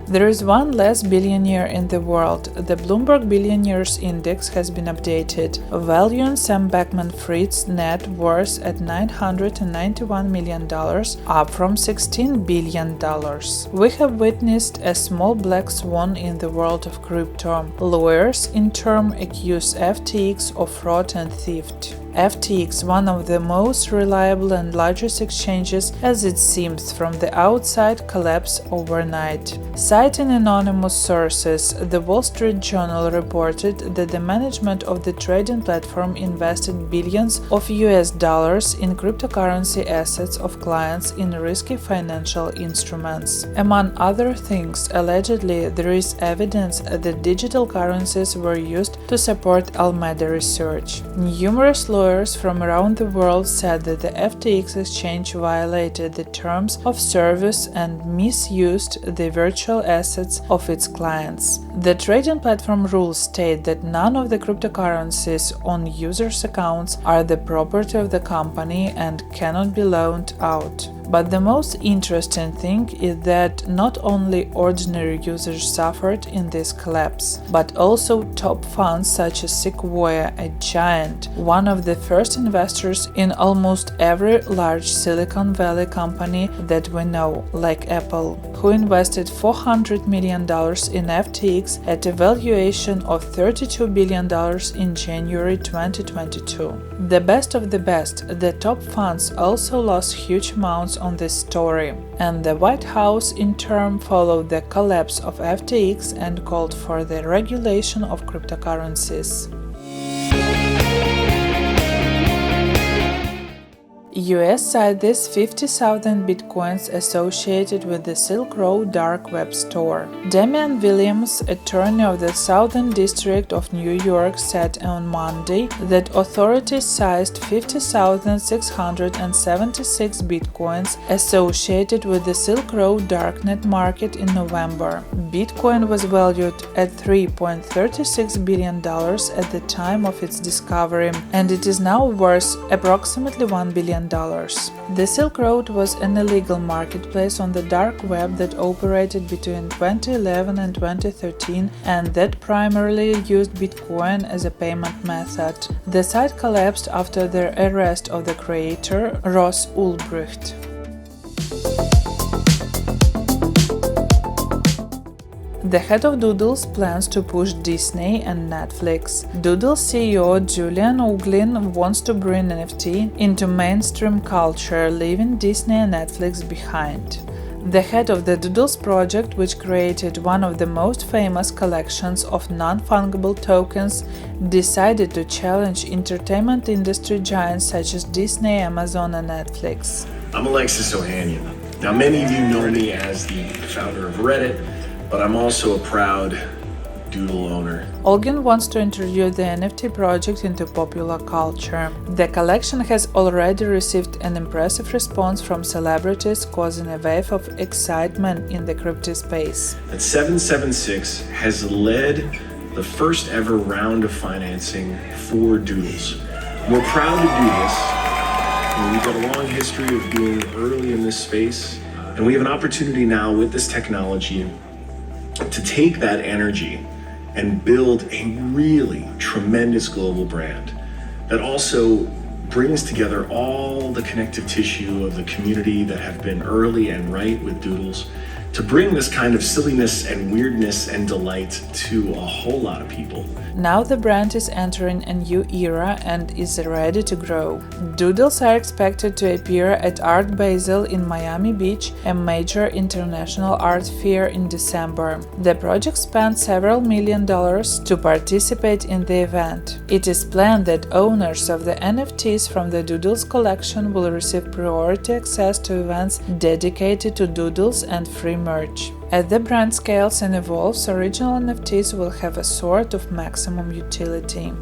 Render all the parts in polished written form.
There is one less billionaire in the world. The Bloomberg Billionaires Index has been updated, valuing Sam Bankman-Fried's net worth at $991 million, up from $16 billion. We have witnessed a small black swan in the world of crypto. Lawyers, in turn, accuse FTX of fraud and theft. FTX, one of the most reliable and largest exchanges, as it seems from the outside, collapsed overnight. Citing anonymous sources, the Wall Street Journal reported that the management of the trading platform invested billions of US dollars in cryptocurrency assets of clients in risky financial instruments. Among other things, allegedly, there is evidence that digital currencies were used to support Alameda research. Numerous lawyers from around the world said that the FTX exchange violated the terms of service and misused the virtual assets of its clients. The trading platform rules state that none of the cryptocurrencies on users' accounts are the property of the company and cannot be loaned out. But the most interesting thing is that not only ordinary users suffered in this collapse, but also top funds such as Sequoia, a giant, one of the first investors in almost every large Silicon Valley company that we know, like Apple, who invested $400 million in FTX at a valuation of $32 billion in January 2022. The best of the best, the top funds also lost huge amounts on this story, and the White House in turn followed the collapse of FTX and called for the regulation of cryptocurrencies. US cites 50,000 bitcoins associated with the Silk Road dark web store. Damian Williams, attorney of the Southern District of New York, said on Monday that authorities seized 50,676 bitcoins associated with the Silk Road darknet market in November. Bitcoin was valued at $3.36 billion at the time of its discovery, and it is now worth approximately $1 billion. The Silk Road was an illegal marketplace on the dark web that operated between 2011 and 2013 and that primarily used Bitcoin as a payment method. The site collapsed after the arrest of the creator, Ross Ulbricht. The head of Doodles plans to push Disney and Netflix. Doodles CEO Julian Oland wants to bring NFT into mainstream culture, leaving Disney and Netflix behind. The head of the Doodles project, which created one of the most famous collections of non-fungible tokens, decided to challenge entertainment industry giants such as Disney, Amazon, and Netflix. I'm Alexis Ohanian. Now, many of you know me as the founder of Reddit, but I'm also a proud Doodle owner. Olgin wants to introduce the NFT project into popular culture. The collection has already received an impressive response from celebrities, causing a wave of excitement in the crypto space. That 776 has led the first ever round of financing for Doodles. We're proud to do this. We've got a long history of being early in this space, and we have an opportunity now with this technology to take that energy and build a really tremendous global brand that also brings together all the connective tissue of the community that have been early and right with Doodles to bring this kind of silliness and weirdness and delight to a whole lot of people. Now the brand is entering a new era and is ready to grow. Doodles are expected to appear at Art Basel in Miami Beach, a major international art fair, in December. The project spent several $1 million to participate in the event. It is planned that owners of the NFTs from the Doodles collection will receive priority access to events dedicated to Doodles and free merch. As the brand scales and evolves, original NFTs will have a sort of maximum utility.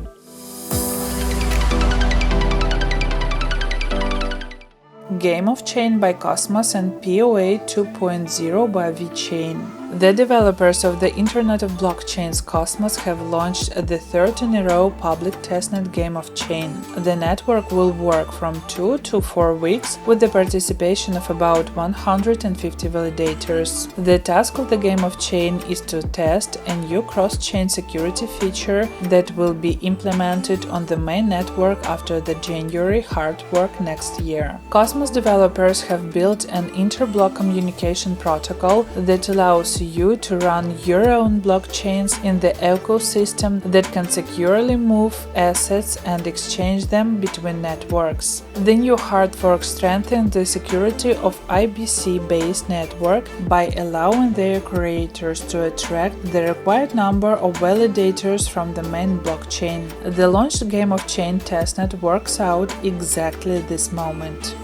Game of Chain by Cosmos and POA 2.0 by VeChain. The developers of the Internet of Blockchains Cosmos have launched the third in a row public testnet Game of Chain. The network will work from 2 to 4 weeks with the participation of about 150 validators. The task of the Game of Chain is to test a new cross-chain security feature that will be implemented on the main network after the January hard fork next year. Cosmos developers have built an interblock communication protocol that allows you to run your own blockchains in the ecosystem that can securely move assets and exchange them between networks. The new hard fork strengthens the security of IBC-based network by allowing their creators to attract the required number of validators from the main blockchain. The launched Game of Chain testnet works out exactly this moment.